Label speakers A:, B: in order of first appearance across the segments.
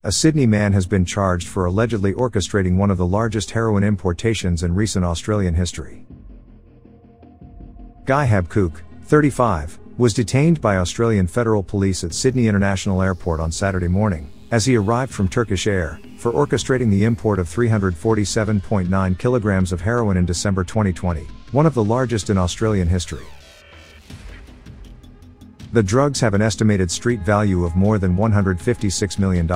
A: A Sydney man has been charged for allegedly orchestrating one of the largest heroin importations in recent Australian history. Guy Habkouk, 35, was detained by Australian Federal Police at Sydney International Airport on Saturday morning, as he arrived from Turkish Air, for orchestrating the import of 347.9 kilograms of heroin in December 2020, one of the largest in Australian history. The drugs have an estimated street value of more than $156 million.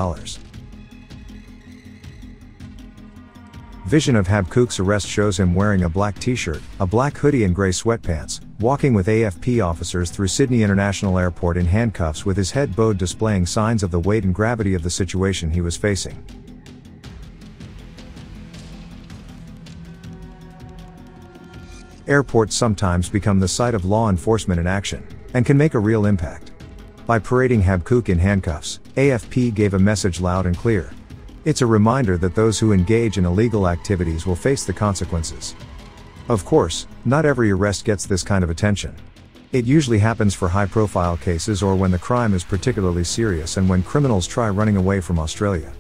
A: Vision of Habkouk's arrest shows him wearing a black t-shirt, a black hoodie and grey sweatpants, walking with AFP officers through Sydney International Airport in handcuffs with his head bowed, displaying signs of the weight and gravity of the situation he was facing. Airports sometimes become the site of law enforcement in action, and can make a real impact. By parading Habkouk in handcuffs, AFP gave a message loud and clear. It's a reminder that those who engage in illegal activities will face the consequences. Of course, not every arrest gets this kind of attention. It usually happens for high-profile cases or when the crime is particularly serious and when criminals try running away from Australia.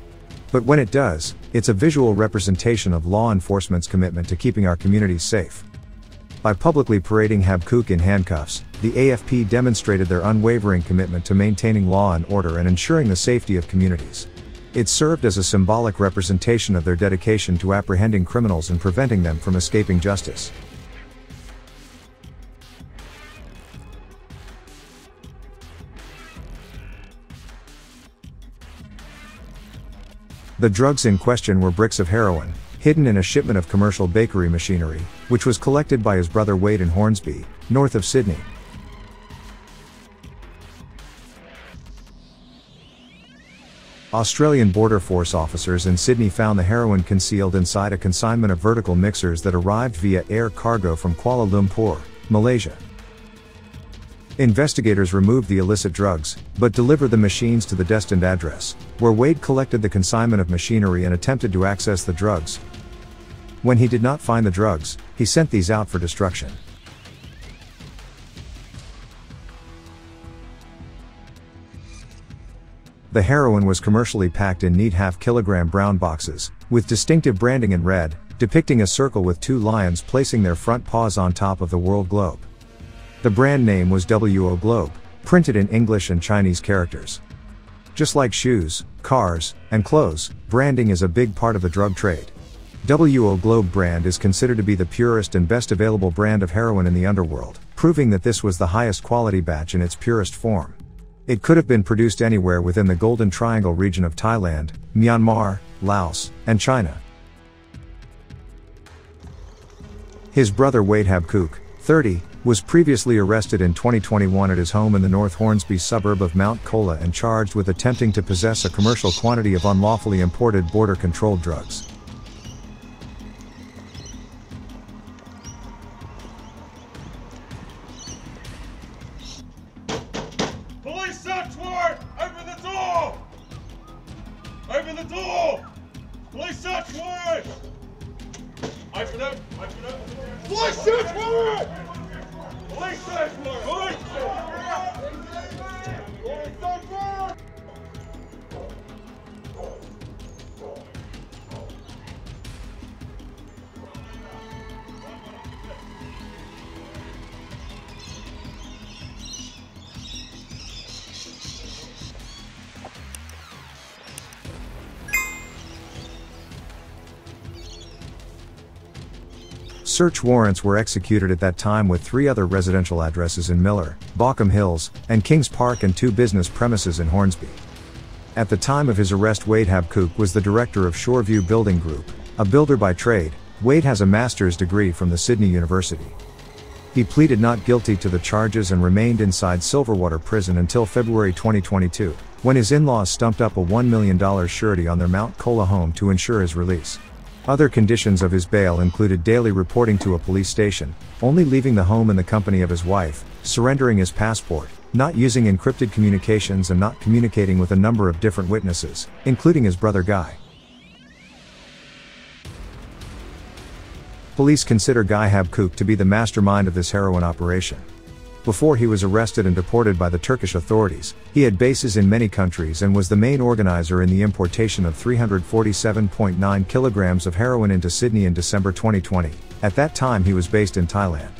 A: But when it does, it's a visual representation of law enforcement's commitment to keeping our communities safe. By publicly parading Habkouk in handcuffs, the AFP demonstrated their unwavering commitment to maintaining law and order and ensuring the safety of communities. It served as a symbolic representation of their dedication to apprehending criminals and preventing them from escaping justice. The drugs in question were bricks of heroin, hidden in a shipment of commercial bakery machinery, which was collected by his brother Wade in Hornsby, north of Sydney. Australian Border Force officers in Sydney found the heroin concealed inside a consignment of vertical mixers that arrived via air cargo from Kuala Lumpur, Malaysia. Investigators removed the illicit drugs, but delivered the machines to the destined address, where Wade collected the consignment of machinery and attempted to access the drugs. When he did not find the drugs, he sent these out for destruction. The heroin was commercially packed in neat half-kilogram brown boxes, with distinctive branding in red, depicting a circle with two lions placing their front paws on top of the world globe. The brand name was WO Globe, printed in English and Chinese characters. Just like shoes, cars, and clothes, branding is a big part of the drug trade. WO Globe brand is considered to be the purest and best available brand of heroin in the underworld, proving that this was the highest quality batch in its purest form. It could have been produced anywhere within the Golden Triangle region of Thailand, Myanmar, Laos, and China. His brother Wade Habkouk, 30, was previously arrested in 2021 at his home in the North Hornsby suburb of Mount Colah and charged with attempting to possess a commercial quantity of unlawfully imported border-controlled drugs.
B: Police search warrant! Open the door! Open the door! Police search warrant! Open up! Open up! Police search warrant! Police search warrant! Police search warrant!
A: Search warrants were executed at that time with 3 other residential addresses in Miller, Bockham Hills, and Kings Park and 2 business premises in Hornsby. At the time of his arrest, Wade Habkouk was the director of Shoreview Building Group, a builder by trade. Wade has a master's degree from the Sydney University. He pleaded not guilty to the charges and remained inside Silverwater Prison until February 2022, when his in-laws stumped up a $1 million surety on their Mount Colah home to ensure his release. Other conditions of his bail included daily reporting to a police station, only leaving the home in the company of his wife, surrendering his passport, not using encrypted communications and not communicating with a number of different witnesses, including his brother Guy. Police consider Guy Habkouk to be the mastermind of this heroin operation. Before he was arrested and deported by the Turkish authorities, he had bases in many countries and was the main organizer in the importation of 347.9 kilograms of heroin into Sydney in December 2020. At that time he was based in Thailand.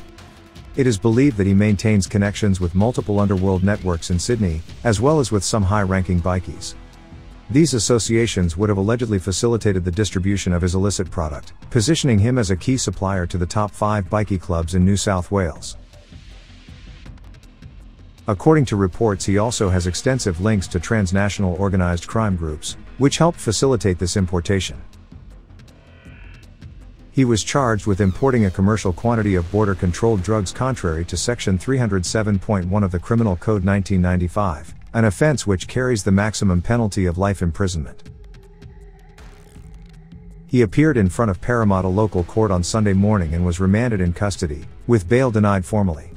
A: It is believed that he maintains connections with multiple underworld networks in Sydney, as well as with some high-ranking bikies. These associations would have allegedly facilitated the distribution of his illicit product, positioning him as a key supplier to the top 5 bikie clubs in New South Wales. According to reports, he also has extensive links to transnational organized crime groups, which helped facilitate this importation. He was charged with importing a commercial quantity of border-controlled drugs contrary to Section 307.1 of the Criminal Code 1995, an offense which carries the maximum penalty of life imprisonment. He appeared in front of Parramatta local court on Sunday morning and was remanded in custody, with bail denied formally.